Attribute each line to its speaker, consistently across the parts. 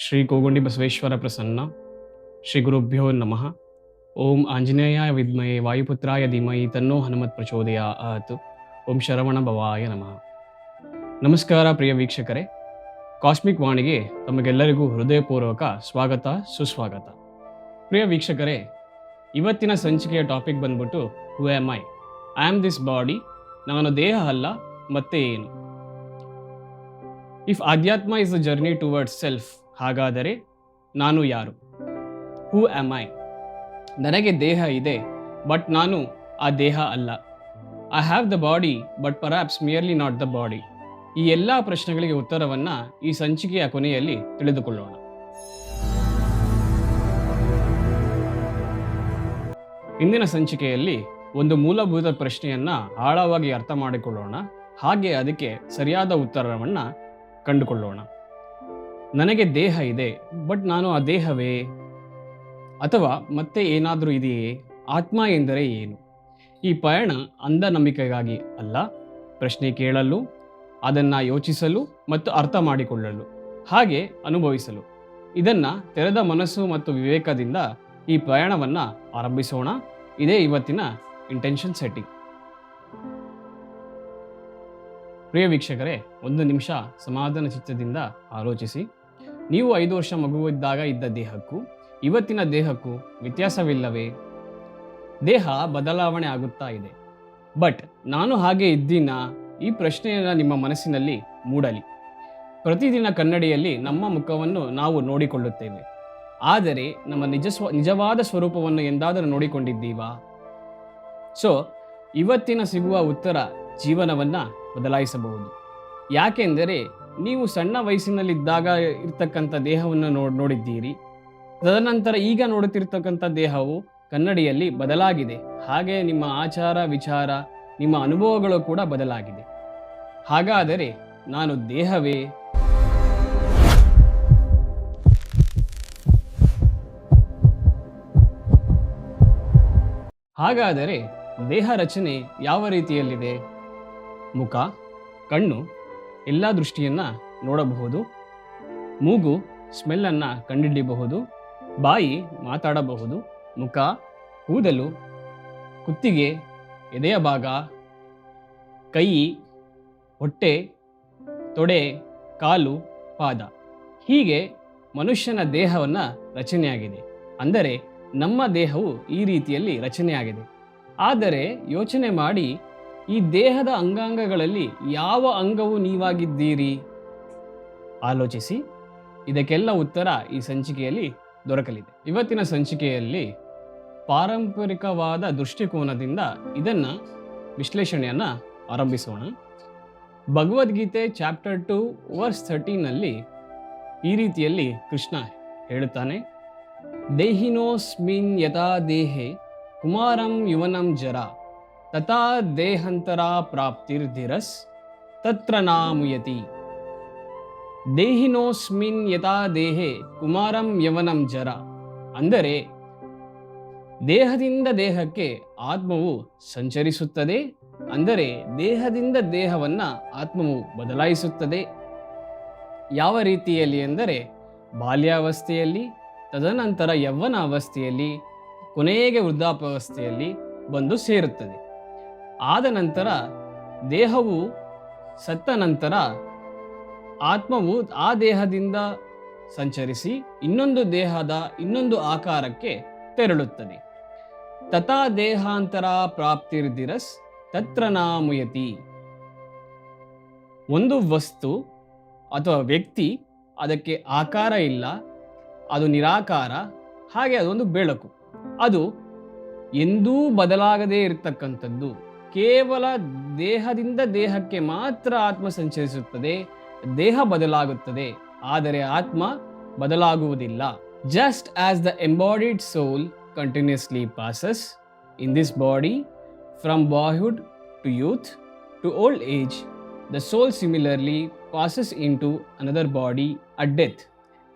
Speaker 1: ಶ್ರೀ ಕೋಗುಂಡಿ ಬಸವೇಶ್ವರ ಪ್ರಸನ್ನ ಶ್ರೀ ಗುರುಭ್ಯೋ ನಮಃ. ಓಂ ಆಂಜನೇಯಾಯ ವಿದ್ಮಹೇ ವಾಯುಪುತ್ರಾಯ ಧೀಮಹಿ ತನ್ನೋ ಹನುಮತ್ ಪ್ರಚೋದಯಾತ್. ಓಂ ಶರವಣ ಭವಾಯ ನಮಃ. ನಮಸ್ಕಾರ ಪ್ರಿಯ ವೀಕ್ಷಕರೇ, ಕಾಸ್ಮಿಕ್ ವಾಣಿಗೆ ತಮಗೆಲ್ಲರಿಗೂ ಹೃದಯಪೂರ್ವಕ ಸ್ವಾಗತ ಸುಸ್ವಾಗತ. ಪ್ರಿಯ ವೀಕ್ಷಕರೇ, ಇವತ್ತಿನ ಸಂಚಿಕೆಯ ಟಾಪಿಕ್ ಬಂದ್ಬಿಟ್ಟು ಹೂ am I am this body. ನಾನು ದೇಹ ಅಲ್ಲ, ಮತ್ತೆ ಏನು? ಇಫ್ ಆಧ್ಯಾತ್ಮ is a journey towards self, ಹಾಗಾದರೆ ನಾನು ಯಾರು? ಹೂ ಆಮ್ ಐ? ನನಗೆ ದೇಹ ಇದೆ, ಬಟ್ ನಾನು ಆ ದೇಹ ಅಲ್ಲ. I have the body, but perhaps merely not the body. ಈ ಎಲ್ಲ ಪ್ರಶ್ನೆಗಳಿಗೆ ಉತ್ತರವನ್ನು ಈ ಸಂಚಿಕೆಯ ಕೊನೆಯಲ್ಲಿ ತಿಳಿದುಕೊಳ್ಳೋಣ. ಇಂದಿನ ಸಂಚಿಕೆಯಲ್ಲಿ ಒಂದು ಮೂಲಭೂತ ಪ್ರಶ್ನೆಯನ್ನು ಆಳವಾಗಿ ಅರ್ಥ ಮಾಡಿಕೊಳ್ಳೋಣ, ಹಾಗೆ ಅದಕ್ಕೆ ಸರಿಯಾದ ಉತ್ತರವನ್ನು ಕಂಡುಕೊಳ್ಳೋಣ. ನನಗೆ ದೇಹ ಇದೆ, ಬಟ್ ನಾನು ಆ ದೇಹವೇ? ಅಥವಾ ಮತ್ತೆ ಏನಾದರೂ ಇದೆಯೇ? ಆತ್ಮ ಎಂದರೆ ಏನು? ಈ ಪಯಣ ಅಂಧ ನಂಬಿಕೆಗಾಗಿ ಅಲ್ಲ, ಪ್ರಶ್ನೆ ಕೇಳಲು, ಅದನ್ನು ಯೋಚಿಸಲು ಮತ್ತು ಅರ್ಥ ಮಾಡಿಕೊಳ್ಳಲು, ಹಾಗೆ ಅನುಭವಿಸಲು. ಇದನ್ನು ತೆರೆದ ಮನಸ್ಸು ಮತ್ತು ವಿವೇಕದಿಂದ ಈ ಪ್ರಯಾಣವನ್ನು ಆರಂಭಿಸೋಣ. ಇದೇ ಇವತ್ತಿನ ಇಂಟೆನ್ಷನ್ ಸೆಟ್ಟಿಂಗ್. ಪ್ರಿಯ ವೀಕ್ಷಕರೇ, ಒಂದು ನಿಮಿಷ ಸಮಾಧಾನ ಚಿತ್ತದಿಂದ ಆಲೋಚಿಸಿ. ನೀವು 5 ವರ್ಷ ಮಗುವಿದ್ದಾಗ ಇದ್ದ ದೇಹಕ್ಕೂ ಇವತ್ತಿನ ದೇಹಕ್ಕೂ ವ್ಯತ್ಯಾಸವಿಲ್ಲವೇ? ದೇಹ ಬದಲಾವಣೆ ಆಗುತ್ತಾ ಇದೆ, ಬಟ್ ನಾನು ಹಾಗೆ ಇದ್ದೀನಾ? ಈ ಪ್ರಶ್ನೆಯನ್ನು ನಿಮ್ಮ ಮನಸ್ಸಿನಲ್ಲಿ ಮೂಡಲಿ. ಪ್ರತಿದಿನ ಕನ್ನಡಿಯಲ್ಲಿ ನಮ್ಮ ಮುಖವನ್ನು ನಾವು ನೋಡಿಕೊಳ್ಳುತ್ತೇವೆ, ಆದರೆ ನಮ್ಮ ನಿಜವಾದ ಸ್ವರೂಪವನ್ನು ಎಂದಾದರೂ ನೋಡಿಕೊಂಡಿದ್ದೀವಾ? ಸೊ ಇವತ್ತಿನ ಸಿಗುವ ಉತ್ತರ ಜೀವನವನ್ನು ಬದಲಾಯಿಸಬಹುದು. ಯಾಕೆಂದರೆ ನೀವು ಸಣ್ಣ ವಯಸ್ಸಿನಲ್ಲಿದ್ದಾಗ ಇರ್ತಕ್ಕಂಥ ದೇಹವನ್ನು ನೋಡಿದ್ದೀರಿ. ತದನಂತರ ಈಗ ನೋಡುತ್ತಿರ್ತಕ್ಕಂಥ ದೇಹವು ಕನ್ನಡಿಯಲ್ಲಿ ಬದಲಾಗಿದೆ. ಹಾಗೆ ನಿಮ್ಮ ಆಚಾರ ವಿಚಾರ, ನಿಮ್ಮ ಅನುಭವಗಳು ಕೂಡ ಬದಲಾಗಿದೆ. ಹಾಗಾದರೆ ನಾನು ದೇಹವೇ? ಹಾಗಾದರೆ ದೇಹ ರಚನೆ ಯಾವ ರೀತಿಯಲ್ಲಿದೆ? ಮುಖ, ಕಣ್ಣು ಎಲ್ಲ ದೃಷ್ಟಿಯನ್ನು ನೋಡಬಹುದು. ಮೂಗು ಸ್ಮೆಲ್ಲನ್ನು ಕಂಡುಹಿಡಿಯಬಹುದು. ಬಾಯಿ ಮಾತಾಡಬಹುದು. ಮುಖ, ಕೂದಲು, ಕುತ್ತಿಗೆ, ಎದೆಯ ಭಾಗ, ಕೈ, ಹೊಟ್ಟೆ, ತೊಡೆ, ಕಾಲು, ಪಾದ, ಹೀಗೆ ಮನುಷ್ಯನ ದೇಹವನ್ನು ರಚನೆಯಾಗಿದೆ. ಅಂದರೆ ನಮ್ಮ ದೇಹವು ಈ ರೀತಿಯಲ್ಲಿ ರಚನೆಯಾಗಿದೆ. ಆದರೆ ಯೋಚನೆ ಮಾಡಿ, ಈ ದೇಹದ ಅಂಗಾಂಗಗಳಲ್ಲಿ ಯಾವ ಅಂಗವು ನೀವಾಗಿದ್ದೀರಿ? ಆಲೋಚಿಸಿ. ಇದಕ್ಕೆಲ್ಲ ಉತ್ತರ ಈ ಸಂಚಿಕೆಯಲ್ಲಿ ದೊರಕಲಿದೆ. ಇವತ್ತಿನ ಸಂಚಿಕೆಯಲ್ಲಿ ಪಾರಂಪರಿಕವಾದ ದೃಷ್ಟಿಕೋನದಿಂದ ಇದನ್ನು ವಿಶ್ಲೇಷಣೆಯನ್ನು ಆರಂಭಿಸೋಣ. ಭಗವದ್ಗೀತೆ ಚಾಪ್ಟರ್ 2 ವರ್ಸ್ 13ನಲ್ಲಿ ಈ ರೀತಿಯಲ್ಲಿ ಕೃಷ್ಣ ಹೇಳುತ್ತಾನೆ, ದೇಹಿನೋಸ್ಮಿನ್ ಯಥಾ ದೇಹೆ ಕುಮಾರಂ ಯುವನಂ ಜರ ತಥಾ ದೇಹಾಂತರ ಪ್ರಾಪ್ತಿರ್ಧಿರಸ್ ತತ್ರ ನಾಮುಯತಿ. ದೇಹಿನೋಸ್ಮಿನ್ ಯಥಾ ದೇಹೆ ಕುಮಾರಂ ಯವನಂ ಜರ. ಅಂದರೆ ದೇಹದಿಂದ ದೇಹಕ್ಕೆ ಆತ್ಮವು ಸಂಚರಿಸುತ್ತದೆ. ಅಂದರೆ ದೇಹದಿಂದ ದೇಹವನ್ನು ಆತ್ಮವು ಬದಲಾಯಿಸುತ್ತದೆ. ಯಾವ ರೀತಿಯಲ್ಲಿ ಎಂದರೆ ಬಾಲ್ಯಾವಸ್ಥೆಯಲ್ಲಿ, ತದನಂತರ ಯೌವನ ಅವಸ್ಥೆಯಲ್ಲಿ, ಕೊನೆಗೆ ವೃದ್ಧಾಪ್ಯಾವಸ್ಥೆಯಲ್ಲಿ ಬಂದು ಸೇರುತ್ತದೆ. ಆದ ನಂತರ ದೇಹವು ಸತ್ತ ನಂತರ ಆತ್ಮವು ಆ ದೇಹದಿಂದ ಸಂಚರಿಸಿ ಇನ್ನೊಂದು ದೇಹದ ಇನ್ನೊಂದು ಆಕಾರಕ್ಕೆ ತೆರಳುತ್ತದೆ. ತಥಾ ದೇಹಾಂತರ ಪ್ರಾಪ್ತಿರ್ಧಿರಸ್ ತತ್ರ ನಾಮುಯತಿ. ಒಂದು ವಸ್ತು ಅಥವಾ ವ್ಯಕ್ತಿ, ಅದಕ್ಕೆ ಆಕಾರ ಇಲ್ಲ, ಅದು ನಿರಾಕಾರ, ಹಾಗೆ ಅದೊಂದು ಬೆಳಕು. ಅದು ಎಂದೂ ಬದಲಾಗದೇ ಇರತಕ್ಕಂಥದ್ದು. ಕೇವಲ ದೇಹದಿಂದ ದೇಹಕ್ಕೆ ಮಾತ್ರ ಆತ್ಮ ಸಂಚರಿಸುತ್ತದೆ, ದೇಹ ಬದಲಾಗುತ್ತದೆ, ಆದರೆ ಆತ್ಮ ಬದಲಾಗುವುದಿಲ್ಲ. Just as the embodied soul continuously passes in this body from boyhood to youth to old age, the soul similarly passes into another body at death.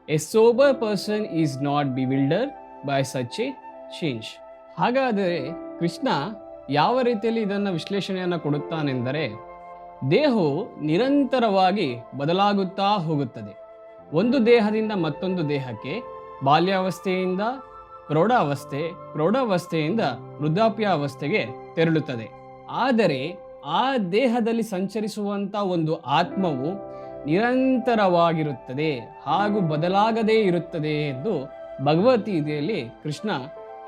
Speaker 1: A sober person is not bewildered by such a change. ಹಾಗಾದರೆ ಕೃಷ್ಣ ಯಾವ ರೀತಿಯಲ್ಲಿ ಇದನ್ನು ವಿಶ್ಲೇಷಣೆಯನ್ನು ಕೊಡುತ್ತಾನೆಂದರೆ, ದೇಹವು ನಿರಂತರವಾಗಿ ಬದಲಾಗುತ್ತಾ ಹೋಗುತ್ತದೆ. ಒಂದು ದೇಹದಿಂದ ಮತ್ತೊಂದು ದೇಹಕ್ಕೆ, ಬಾಲ್ಯಾವಸ್ಥೆಯಿಂದ ಪ್ರೌಢಾವಸ್ಥೆ, ಪ್ರೌಢಾವಸ್ಥೆಯಿಂದ ವೃದ್ಧಾಪ್ಯಾವಸ್ಥೆಗೆ ತೆರಳುತ್ತದೆ. ಆದರೆ ಆ ದೇಹದಲ್ಲಿ ಸಂಚರಿಸುವಂಥ ಒಂದು ಆತ್ಮವು ನಿರಂತರವಾಗಿರುತ್ತದೆ ಹಾಗೂ ಬದಲಾಗದೇ ಇರುತ್ತದೆ ಎಂದು ಭಗವದ್ಗೀತೆಯಲ್ಲಿ ಕೃಷ್ಣ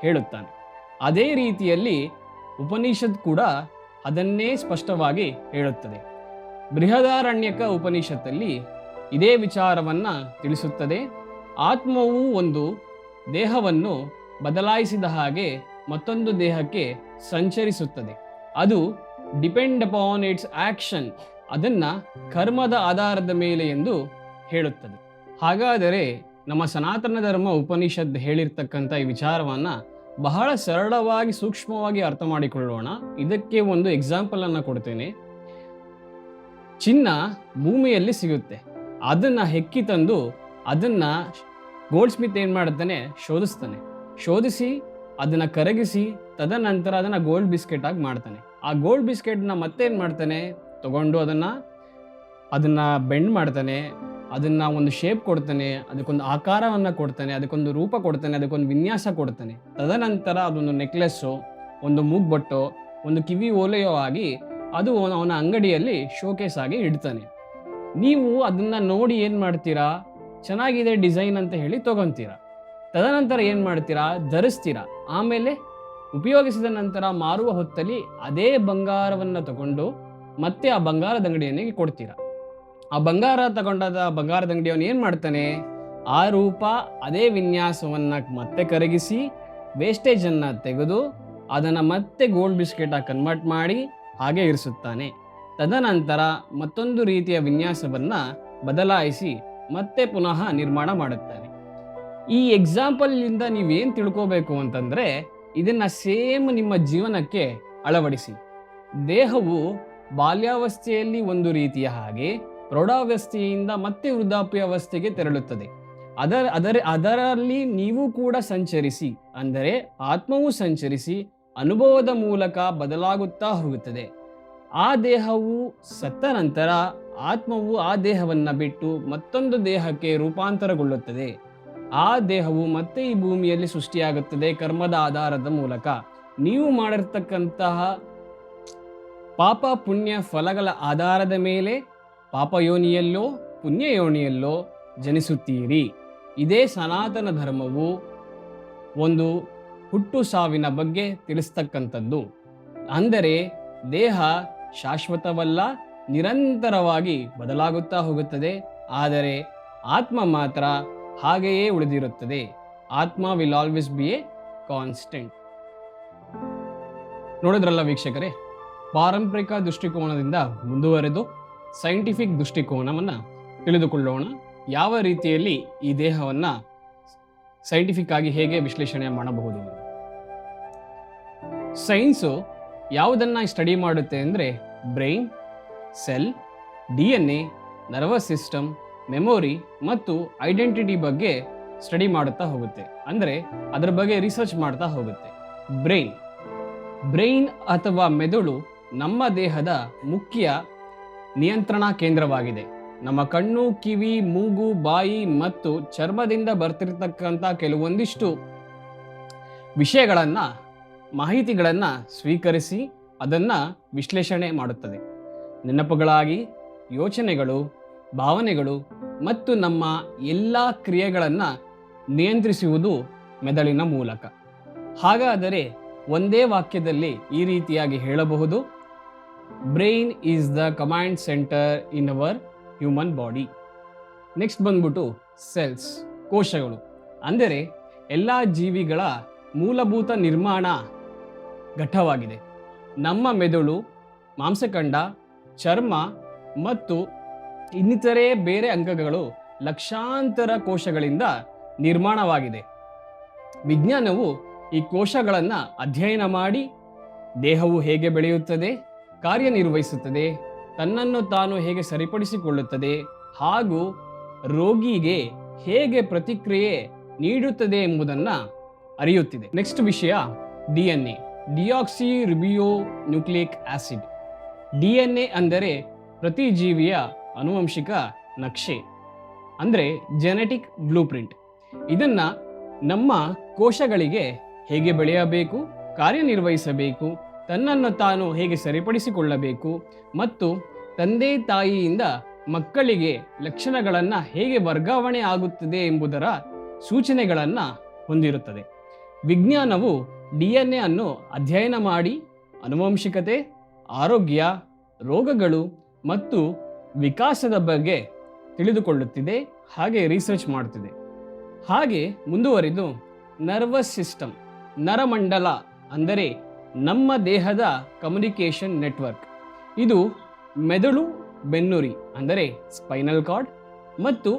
Speaker 1: ಹೇಳುತ್ತಾನೆ. ಅದೇ ರೀತಿಯಲ್ಲಿ ಉಪನಿಷತ್ ಕೂಡ ಅದನ್ನೇ ಸ್ಪಷ್ಟವಾಗಿ ಹೇಳುತ್ತದೆ. ಬೃಹದಾರಣ್ಯಕ ಉಪನಿಷತ್ತಲ್ಲಿ ಇದೇ ವಿಚಾರವನ್ನು ತಿಳಿಸುತ್ತದೆ. ಆತ್ಮವು ಒಂದು ದೇಹವನ್ನು ಬದಲಾಯಿಸಿದ ಹಾಗೆ ಮತ್ತೊಂದು ದೇಹಕ್ಕೆ ಸಂಚರಿಸುತ್ತದೆ. ಅದು ಡಿಪೆಂಡ್ ಅಪಾನ್ ಇಟ್ಸ್ ಆಕ್ಷನ್, ಅದನ್ನು ಕರ್ಮದ ಆಧಾರದ ಮೇಲೆ ಎಂದು ಹೇಳುತ್ತದೆ. ಹಾಗಾದರೆ ನಮ್ಮ ಸನಾತನ ಧರ್ಮ ಉಪನಿಷತ್ ಹೇಳಿರ್ತಕ್ಕಂಥ ಈ ವಿಚಾರವನ್ನು ಬಹಳ ಸರಳವಾಗಿ ಸೂಕ್ಷ್ಮವಾಗಿ ಅರ್ಥ ಮಾಡಿಕೊಳ್ಳೋಣ. ಇದಕ್ಕೆ ಒಂದು ಎಕ್ಸಾಂಪಲನ್ನು ಕೊಡ್ತೇನೆ. ಚಿನ್ನ ಭೂಮಿಯಲ್ಲಿ ಸಿಗುತ್ತೆ, ಅದನ್ನು ಹೆಕ್ಕಿ ತಂದು ಅದನ್ನು ಗೋಲ್ಡ್ ಸ್ಮಿತ್ ಏನು ಮಾಡುತ್ತಾನೆ, ಶೋಧಿಸಿ ಅದನ್ನು ಕರಗಿಸಿ ತದನಂತರ ಅದನ್ನು ಗೋಲ್ಡ್ ಬಿಸ್ಕೆಟ್ ಆಗಿ ಮಾಡ್ತಾನೆ. ಆ ಗೋಲ್ಡ್ ಬಿಸ್ಕೆಟ್ನ ಮತ್ತೇನು ಮಾಡ್ತಾನೆ, ತಗೊಂಡು ಅದನ್ನು ಬೆಂಡ್ ಮಾಡ್ತಾನೆ, ಅದನ್ನು ಒಂದು ಶೇಪ್ ಕೊಡ್ತಾನೆ, ಅದಕ್ಕೊಂದು ಆಕಾರವನ್ನು ಕೊಡ್ತಾನೆ, ಅದಕ್ಕೊಂದು ರೂಪ ಕೊಡ್ತಾನೆ, ಅದಕ್ಕೊಂದು ವಿನ್ಯಾಸ ಕೊಡ್ತಾನೆ. ತದನಂತರ ಅದೊಂದು ನೆಕ್ಲೆಸ್ಸು, ಒಂದು ಮೂಗ್ಬೊಟ್ಟು, ಒಂದು ಕಿವಿ ಓಲೆಯೋ ಆಗಿ ಅದು ಅವನ ಅಂಗಡಿಯಲ್ಲಿ ಶೋಕೇಸ್ ಆಗಿ ಇಡ್ತಾನೆ. ನೀವು ಅದನ್ನು ನೋಡಿ ಏನು ಮಾಡ್ತೀರಾ, ಚೆನ್ನಾಗಿದೆ ಡಿಸೈನ್ ಅಂತ ಹೇಳಿ ತೊಗೊತೀರಾ. ತದನಂತರ ಏನು ಮಾಡ್ತೀರಾ, ಧರಿಸ್ತೀರಾ. ಆಮೇಲೆ ಉಪಯೋಗಿಸಿದ ನಂತರ ಮಾರುವ ಹೊತ್ತಲ್ಲಿ ಅದೇ ಬಂಗಾರವನ್ನು ತಗೊಂಡು ಮತ್ತೆ ಆ ಬಂಗಾರದ ಅಂಗಡಿಯನಿಗೆ ಕೊಡ್ತೀರಾ. ಆ ಬಂಗಾರದ ಅಂಗಡಿಯವನು ಏನು ಮಾಡ್ತಾನೆ, ಆ ರೂಪ ಅದೇ ವಿನ್ಯಾಸವನ್ನು ಮತ್ತೆ ಕರಗಿಸಿ ವೇಸ್ಟೇಜನ್ನು ತೆಗೆದು ಅದನ್ನು ಮತ್ತೆ ಗೋಲ್ಡ್ ಬಿಸ್ಕೆಟಾಗಿ ಕನ್ವರ್ಟ್ ಮಾಡಿ ಹಾಗೆ ಇರಿಸುತ್ತಾನೆ. ತದನಂತರ ಮತ್ತೊಂದು ರೀತಿಯ ವಿನ್ಯಾಸವನ್ನು ಬದಲಾಯಿಸಿ ಮತ್ತೆ ಪುನಃ ನಿರ್ಮಾಣ ಮಾಡುತ್ತಾನೆ. ಈ ಎಕ್ಸಾಂಪಲ್ನಿಂದ ನೀವೇನು ತಿಳ್ಕೋಬೇಕು ಅಂತಂದರೆ, ಇದನ್ನು ಸೇಮ್ ನಿಮ್ಮ ಜೀವನಕ್ಕೆ ಅಳವಡಿಸಿ. ದೇಹವು ಬಾಲ್ಯಾವಸ್ಥೆಯಲ್ಲಿ ಒಂದು ರೀತಿಯ ಹಾಗೆ ಪ್ರೌಢಾವಸ್ಥೆಯಿಂದ ಮತ್ತೆ ವೃದ್ಧಾಪ್ಯಾವಸ್ಥೆಗೆ ತೆರಳುತ್ತದೆ. ಅದರಲ್ಲಿ ನೀವು ಕೂಡ ಸಂಚರಿಸಿ, ಅಂದರೆ ಆತ್ಮವು ಸಂಚರಿಸಿ ಅನುಭವದ ಮೂಲಕ ಬದಲಾಗುತ್ತಾ ಹೋಗುತ್ತದೆ. ಆ ದೇಹವು ಸತ್ತ ನಂತರ ಆತ್ಮವು ಆ ದೇಹವನ್ನು ಬಿಟ್ಟು ಮತ್ತೊಂದು ದೇಹಕ್ಕೆ ರೂಪಾಂತರಗೊಳ್ಳುತ್ತದೆ. ಆ ದೇಹವು ಮತ್ತೆ ಈ ಭೂಮಿಯಲ್ಲಿ ಸೃಷ್ಟಿಯಾಗುತ್ತದೆ ಕರ್ಮದ ಆಧಾರದ ಮೂಲಕ. ನೀವು ಮಾಡಿರ್ತಕ್ಕಂತಹ ಪಾಪ ಪುಣ್ಯ ಫಲಗಳ ಆಧಾರದ ಮೇಲೆ ಪಾಪಯೋನಿಯಲ್ಲೋ ಪುಣ್ಯಯೋನಿಯಲ್ಲೋ ಜನಿಸುತ್ತೀರಿ. ಇದೇ ಸನಾತನ ಧರ್ಮವು ಒಂದು ಹುಟ್ಟು ಸಾವಿನ ಬಗ್ಗೆ ತಿಳಿಸ್ತಕ್ಕಂಥದ್ದು. ಅಂದರೆ ದೇಹ ಶಾಶ್ವತವಲ್ಲ, ನಿರಂತರವಾಗಿ ಬದಲಾಗುತ್ತಾ ಹೋಗುತ್ತದೆ. ಆದರೆ ಆತ್ಮ ಮಾತ್ರ ಹಾಗೆಯೇ ಉಳಿದಿರುತ್ತದೆ. ಆತ್ಮ will always B A constant. ನೋಡಿದ್ರಲ್ಲ ವೀಕ್ಷಕರೇ, ಪಾರಂಪರಿಕ ದೃಷ್ಟಿಕೋನದಿಂದ ಮುಂದುವರೆದು ಸೈಂಟಿಫಿಕ್ ದೃಷ್ಟಿಕೋನವನ್ನು ತಿಳಿದುಕೊಳ್ಳೋಣ. ಯಾವ ರೀತಿಯಲ್ಲಿ ಈ ದೇಹವನ್ನು ಸೈಂಟಿಫಿಕ್ ಆಗಿ ಹೇಗೆ ವಿಶ್ಲೇಷಣೆ ಮಾಡಬಹುದು. ಸೈನ್ಸು ಯಾವುದನ್ನು ಸ್ಟಡಿ ಮಾಡುತ್ತೆ ಅಂದರೆ brain, cell, DNA, nervous system, memory ಮತ್ತು ಐಡೆಂಟಿಟಿ ಬಗ್ಗೆ ಸ್ಟಡಿ ಮಾಡುತ್ತಾ ಹೋಗುತ್ತೆ. ಅಂದರೆ ಅದರ ಬಗ್ಗೆ ರಿಸರ್ಚ್ ಮಾಡ್ತಾ ಹೋಗುತ್ತೆ. ಬ್ರೈನ್ ಅಥವಾ ಮೆದುಳು ನಮ್ಮ ದೇಹದ ಮುಖ್ಯ ನಿಯಂತ್ರಣ ಕೇಂದ್ರವಾಗಿದೆ. ನಮ್ಮ ಕಣ್ಣು, ಕಿವಿ, ಮೂಗು, ಬಾಯಿ ಮತ್ತು ಚರ್ಮದಿಂದ ಬರ್ತಿರ್ತಕ್ಕಂಥ ಕೆಲವೊಂದಿಷ್ಟು ವಿಷಯಗಳನ್ನು, ಮಾಹಿತಿಗಳನ್ನು ಸ್ವೀಕರಿಸಿ ಅದನ್ನು ವಿಶ್ಲೇಷಣೆ ಮಾಡುತ್ತದೆ. ನೆನಪುಗಳಾಗಿ ಯೋಚನೆಗಳು, ಭಾವನೆಗಳು ಮತ್ತು ನಮ್ಮ ಎಲ್ಲ ಕ್ರಿಯೆಗಳನ್ನು ನಿಯಂತ್ರಿಸುವುದು ಮೆದುಳಿನ ಮೂಲಕ. ಹಾಗಾದರೆ ಒಂದೇ ವಾಕ್ಯದಲ್ಲಿ ಈ ರೀತಿಯಾಗಿ ಹೇಳಬಹುದು, brain is the command centre in our human body. Next ಬಂದ್ಬಿಟ್ಟು ಸೆಲ್ಸ್, ಕೋಶಗಳು. ಅಂದರೆ ಎಲ್ಲ ಜೀವಿಗಳ ಮೂಲಭೂತ ನಿರ್ಮಾಣ ಘಟ್ಟವಾಗಿದೆ. ನಮ್ಮ ಮೆದುಳು, ಮಾಂಸಖಂಡ, ಚರ್ಮ ಮತ್ತು ಇನ್ನಿತರೆ ಬೇರೆ ಅಂಗಗಳು ಲಕ್ಷಾಂತರ ಕೋಶಗಳಿಂದ ನಿರ್ಮಾಣವಾಗಿದೆ. ವಿಜ್ಞಾನವು ಈ ಕೋಶಗಳನ್ನು ಅಧ್ಯಯನ ಮಾಡಿ ದೇಹವು ಹೇಗೆ ಬೆಳೆಯುತ್ತದೆ, ಕಾರ್ಯನಿರ್ವಹಿಸುತ್ತದೆ, ತನ್ನನ್ನು ತಾನು ಹೇಗೆ ಸರಿಪಡಿಸಿಕೊಳ್ಳುತ್ತದೆ ಹಾಗೂ ರೋಗಿಗೆ ಹೇಗೆ ಪ್ರತಿಕ್ರಿಯೆ ನೀಡುತ್ತದೆ ಎಂಬುದನ್ನು ಅರಿಯುತ್ತಿದೆ. ನೆಕ್ಸ್ಟ್ ವಿಷಯ DNA, deoxyribonucleic acid. DNA ಅಂದರೆ ಪ್ರತಿ ಜೀವಿಯ ಆನುವಂಶಿಕ ನಕ್ಷೆ. ಅಂದರೆ ಜೆನೆಟಿಕ್ ಬ್ಲೂ ಪ್ರಿಂಟ್. ಇದನ್ನು ನಮ್ಮ ಕೋಶಗಳಿಗೆ ಹೇಗೆ ಬೆಳೆಯಬೇಕು, ಕಾರ್ಯನಿರ್ವಹಿಸಬೇಕು, ತನ್ನನ್ನು ತಾನು ಹೇಗೆ ಸರಿಪಡಿಸಿಕೊಳ್ಳಬೇಕು ಮತ್ತು ತಂದೆ ತಾಯಿಯಿಂದ ಮಕ್ಕಳಿಗೆ ಲಕ್ಷಣಗಳನ್ನು ಹೇಗೆ ವರ್ಗಾವಣೆ ಆಗುತ್ತದೆ ಎಂಬುದರ ಸೂಚನೆಗಳನ್ನು ಹೊಂದಿರುತ್ತದೆ. ವಿಜ್ಞಾನವು DNA ಅನ್ನು ಅಧ್ಯಯನ ಮಾಡಿ ಆನುವಂಶಿಕತೆ, ಆರೋಗ್ಯ, ರೋಗಗಳು ಮತ್ತು ವಿಕಾಸದ ಬಗ್ಗೆ ತಿಳಿದುಕೊಳ್ಳುತ್ತಿದೆ, ಹಾಗೆ ರಿಸರ್ಚ್ ಮಾಡುತ್ತಿದೆ. ಹಾಗೆ ಮುಂದುವರಿದು ನರ್ವಸ್ ಸಿಸ್ಟಮ್, ನರಮಂಡಲ ಅಂದರೆ ನಮ್ಮ ದೇಹದ ಕಮ್ಯುನಿಕೇಷನ್ ನೆಟ್ವರ್ಕ್. ಇದು ಮೆದುಳು, ಬೆನ್ನುರಿ ಅಂದರೆ ಸ್ಪೈನಲ್ ಕಾರ್ಡ್ ಮತ್ತು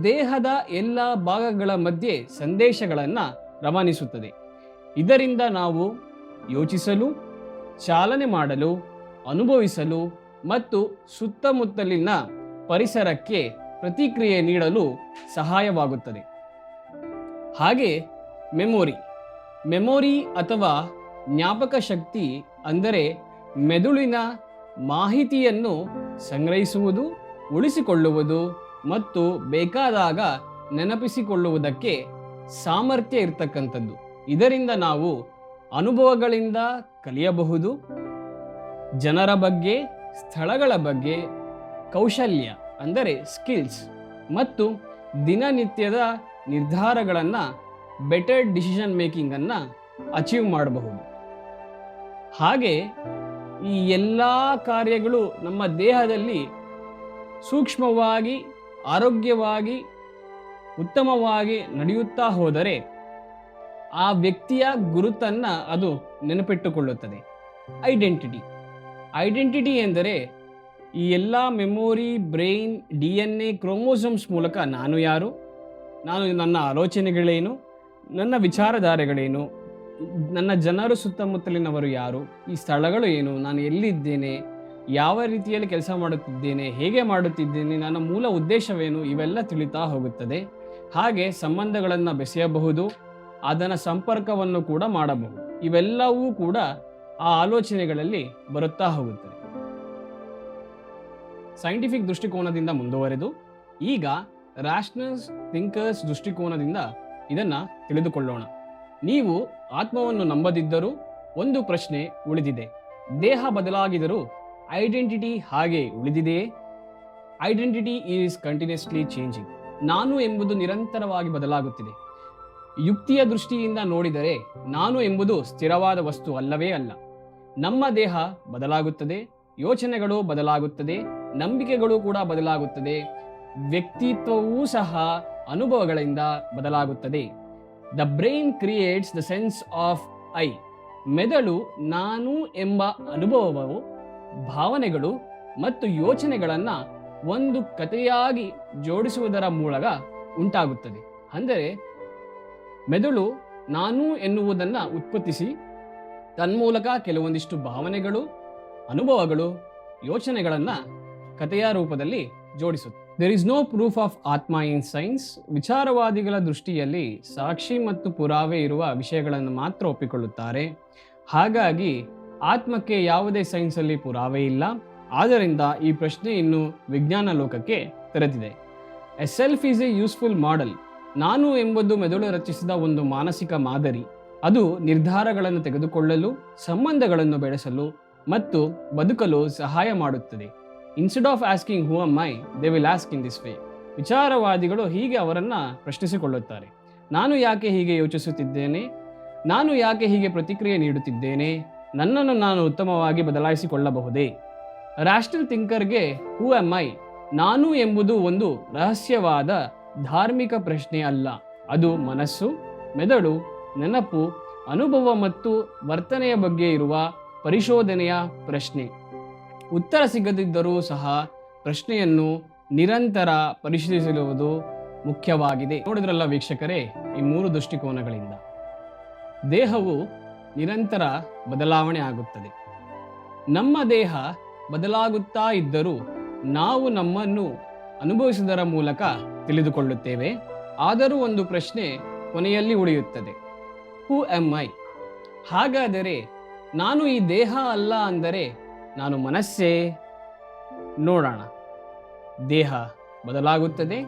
Speaker 1: ದೇಹದ ಎಲ್ಲ ಭಾಗಗಳ ಮಧ್ಯೆ ಸಂದೇಶಗಳನ್ನು ರವಾನಿಸುತ್ತದೆ. ಇದರಿಂದ ನಾವು ಯೋಚಿಸಲು, ಚಾಲನೆ ಮಾಡಲು, ಅನುಭವಿಸಲು ಮತ್ತು ಸುತ್ತಮುತ್ತಲಿನ ಪರಿಸರಕ್ಕೆ ಪ್ರತಿಕ್ರಿಯೆ ನೀಡಲು ಸಹಾಯವಾಗುತ್ತದೆ. ಹಾಗೆ ಮೆಮೊರಿ ಅಥವಾ ಜ್ಞಾಪಕ ಶಕ್ತಿ ಅಂದರೆ ಮೆದುಳಿನ ಮಾಹಿತಿಯನ್ನು ಸಂಗ್ರಹಿಸುವುದು, ಉಳಿಸಿಕೊಳ್ಳುವುದು ಮತ್ತು ಬೇಕಾದಾಗ ನೆನಪಿಸಿಕೊಳ್ಳುವುದಕ್ಕೆ ಸಾಮರ್ಥ್ಯ ಇರತಕ್ಕಂಥದ್ದು. ಇದರಿಂದ ನಾವು ಅನುಭವಗಳಿಂದ ಕಲಿಯಬಹುದು, ಜನರ ಬಗ್ಗೆ, ಸ್ಥಳಗಳ ಬಗ್ಗೆ ಕೌಶಲ್ಯ ಅಂದರೆ ಸ್ಕಿಲ್ಸ್ ಮತ್ತು ದಿನನಿತ್ಯದ ನಿರ್ಧಾರಗಳನ್ನು, ಬೆಟರ್ ಡಿಸಿಷನ್ ಮೇಕಿಂಗನ್ನು ಅಚೀವ್ ಮಾಡಬಹುದು. ಹಾಗೆ ಈ ಎಲ್ಲ ಕಾರ್ಯಗಳು ನಮ್ಮ ದೇಹದಲ್ಲಿ ಸೂಕ್ಷ್ಮವಾಗಿ, ಆರೋಗ್ಯವಾಗಿ, ಉತ್ತಮವಾಗಿ ನಡೆಯುತ್ತಾ ಹೋದರೆ ಆ ವ್ಯಕ್ತಿಯ ಗುರುತನ್ನು ಅದು ನೆನಪಿಟ್ಟುಕೊಳ್ಳುತ್ತದೆ. ಐಡೆಂಟಿಟಿ ಎಂದರೆ ಈ ಎಲ್ಲ ಮೆಮೊರಿ, ಬ್ರೈನ್, DNA, ಕ್ರೋಮೋಸೋಮ್ಸ್ ಮೂಲಕ ನಾನು ಯಾರು, ನನ್ನ ಆಲೋಚನೆಗಳೇನು, ನನ್ನ ವಿಚಾರಧಾರೆಗಳೇನು, ನನ್ನ ಜನರು ಸುತ್ತಮುತ್ತಲಿನವರು ಯಾರು, ಈ ಸ್ಥಳಗಳು ಏನು, ನಾನು ಎಲ್ಲಿದ್ದೇನೆ, ಯಾವ ರೀತಿಯಲ್ಲಿ ಕೆಲಸ ಮಾಡುತ್ತಿದ್ದೇನೆ, ಹೇಗೆ ಮಾಡುತ್ತಿದ್ದೇನೆ, ನನ್ನ ಮೂಲ ಉದ್ದೇಶವೇನು, ಇವೆಲ್ಲ ತಿಳಿತಾ ಹೋಗುತ್ತದೆ. ಹಾಗೆ ಸಂಬಂಧಗಳನ್ನು ಬೆಸೆಯಬಹುದು, ಅದನ್ನು ಸಂಪರ್ಕವನ್ನು ಕೂಡ ಮಾಡಬಹುದು. ಇವೆಲ್ಲವೂ ಕೂಡ ಆ ಆಲೋಚನೆಗಳಲ್ಲಿ ಬರುತ್ತಾ ಹೋಗುತ್ತದೆ. ಸೈಂಟಿಫಿಕ್ ದೃಷ್ಟಿಕೋನದಿಂದ ಮುಂದುವರೆದು ಈಗ ರ್ಯಾಷನಲ್ ಥಿಂಕರ್ಸ್ ದೃಷ್ಟಿಕೋನದಿಂದ ಇದನ್ನು ತಿಳಿದುಕೊಳ್ಳೋಣ. ನೀವು ಆತ್ಮವನ್ನು ನಂಬದಿದ್ದರೂ ಒಂದು ಪ್ರಶ್ನೆ ಉಳಿದಿದೆ. ದೇಹ ಬದಲಾಗಿದರೂ ಐಡೆಂಟಿಟಿ ಹಾಗೆ ಉಳಿದಿದೆಯೇ? Identity is continuously changing. ನಾನು ಎಂಬುದು ನಿರಂತರವಾಗಿ ಬದಲಾಗುತ್ತಿದೆ. ಯುಕ್ತಿಯ ದೃಷ್ಟಿಯಿಂದ ನೋಡಿದರೆ ನಾನು ಎಂಬುದು ಸ್ಥಿರವಾದ ವಸ್ತು ಅಲ್ಲವೇ ಅಲ್ಲ. ನಮ್ಮ ದೇಹ ಬದಲಾಗುತ್ತದೆ, ಯೋಚನೆಗಳು ಬದಲಾಗುತ್ತದೆ, ನಂಬಿಕೆಗಳು ಕೂಡ ಬದಲಾಗುತ್ತದೆ, ವ್ಯಕ್ತಿತ್ವವೂ ಸಹ ಅನುಭವಗಳಿಂದ ಬದಲಾಗುತ್ತದೆ. The brain creates the sense of I. ಮೆದುಳು ನಾನು ಎಂಬ ಅನುಭವವು, ಭಾವನೆಗಳು ಮತ್ತು ಯೋಚನೆಗಳನ್ನು ಒಂದು ಕಥೆಯಾಗಿ ಜೋಡಿಸುವುದರ ಮೂಲಕ ಉಂಟಾಗುತ್ತದೆ. ಅಂದರೆ ಮೆದುಳು ನಾನು ಎನ್ನುವುದನ್ನು ಉತ್ಪತ್ತಿಸಿ ತನ್ಮೂಲಕ ಕೆಲವೊಂದಿಷ್ಟು ಭಾವನೆಗಳು, ಅನುಭವಗಳು, ಯೋಚನೆಗಳನ್ನು ಕಥೆಯ ರೂಪದಲ್ಲಿ ಜೋಡಿಸುತ್ತೆ. There is no proof of atma in science. ವಿಚಾರವಾದಿಗಳ ದೃಷ್ಟಿಯಲ್ಲಿ ಸಾಕ್ಷಿ ಮತ್ತು ಪುರಾವೆ ಇರುವ ವಿಷಯಗಳನ್ನು ಮಾತ್ರ ಒಪ್ಪಿಕೊಳ್ಳುತ್ತಾರೆ. ಹಾಗಾಗಿ ಆತ್ಮಕ್ಕೆ ಯಾವುದೇ ಸೈನ್ಸಲ್ಲಿ ಪುರಾವೆ ಇಲ್ಲ. ಆದ್ದರಿಂದ ಈ ಪ್ರಶ್ನೆ ಇನ್ನು ವಿಜ್ಞಾನ ಲೋಕಕ್ಕೆ ತೆರೆದಿದೆ. A self is A useful model. ನಾನು ಎಂಬುದು ಮೆದುಳು ರಚಿಸಿದ ಒಂದು ಮಾನಸಿಕ ಮಾದರಿ. ಅದು ನಿರ್ಧಾರಗಳನ್ನು ತೆಗೆದುಕೊಳ್ಳಲು, ಸಂಬಂಧಗಳನ್ನು ಬೆಳೆಸಲು ಮತ್ತು ಬದುಕಲು ಸಹಾಯ ಮಾಡುತ್ತದೆ. Instead of asking who am I, they will ask in this way. ವಿಚಾರವಾದಿಗಳು ಹೀಗೆ ಅವರನ್ನು ಪ್ರಶ್ನಿಸಿಕೊಳ್ಳುತ್ತಾರೆ. ನಾನು ಯಾಕೆ ಹೀಗೆ ಯೋಚಿಸುತ್ತಿದ್ದೇನೆ? ನಾನು ಯಾಕೆ ಹೀಗೆ ಪ್ರತಿಕ್ರಿಯೆ ನೀಡುತ್ತಿದ್ದೇನೆ? ನನ್ನನ್ನು ನಾನು ಉತ್ತಮವಾಗಿ ಬದಲಾಯಿಸಿಕೊಳ್ಳಬಹುದೇ? ರ್ಯಾಷನಲ್ ಥಿಂಕರ್ಗೆ ಹೂ ಆಮ್ ಐ, ನಾನು ಎಂಬುದು ಒಂದು ರಹಸ್ಯವಾದ ಧಾರ್ಮಿಕ ಪ್ರಶ್ನೆ ಅಲ್ಲ. ಅದು ಮನಸ್ಸು, ಮೆದುಳು, ನೆನಪು, ಅನುಭವ ಮತ್ತು ವರ್ತನೆಯ ಬಗ್ಗೆ ಇರುವ ಪರಿಶೋಧನೆಯ ಪ್ರಶ್ನೆ. ಉತ್ತರ ಸಿಗದಿದ್ದರೂ ಸಹ ಪ್ರಶ್ನೆಯನ್ನು ನಿರಂತರ ಪರಿಶೀಲಿಸುವುದು ಮುಖ್ಯವಾಗಿದೆ. ನೋಡಿದ್ರಲ್ಲ ವೀಕ್ಷಕರೇ, ಈ 3 ದೃಷ್ಟಿಕೋನಗಳಿಂದ ದೇಹವು ನಿರಂತರ ಬದಲಾವಣೆ ಆಗುತ್ತದೆ. ನಮ್ಮ ದೇಹ ಬದಲಾಗುತ್ತಾ ಇದ್ದರೂ ನಾವು ನಮ್ಮನ್ನು ಅನುಭವಿಸುವುದರ ಮೂಲಕ ತಿಳಿದುಕೊಳ್ಳುತ್ತೇವೆ. ಆದರೂ ಒಂದು ಪ್ರಶ್ನೆ ಕೊನೆಯಲ್ಲಿ ಉಳಿಯುತ್ತದೆ, ಹೂ ಆಮ್ ಐ? ಹಾಗಾದರೆ ನಾನು ಈ ದೇಹ ಅಲ್ಲ ಅಂದರೆ ನಾನು ಮನಸ್ಸೇ? ನೋಡೋಣ. ದೇಹ ಬದಲಾಗುತ್ತದೆ,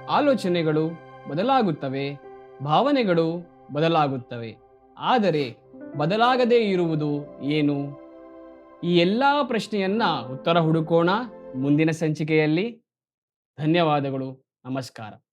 Speaker 1: ಆಲೋಚನೆಗಳು ಬದಲಾಗುತ್ತವೆ, ಭಾವನೆಗಳು ಬದಲಾಗುತ್ತವೆ. ಆದರೆ ಬದಲಾಗದೇ ಇರುವುದು ಏನು? ಈ ಎಲ್ಲ ಪ್ರಶ್ನೆಯನ್ನ ಉತ್ತರ ಹುಡುಕೋಣ ಮುಂದಿನ ಸಂಚಿಕೆಯಲ್ಲಿ. ಧನ್ಯವಾದಗಳು. ನಮಸ್ಕಾರ.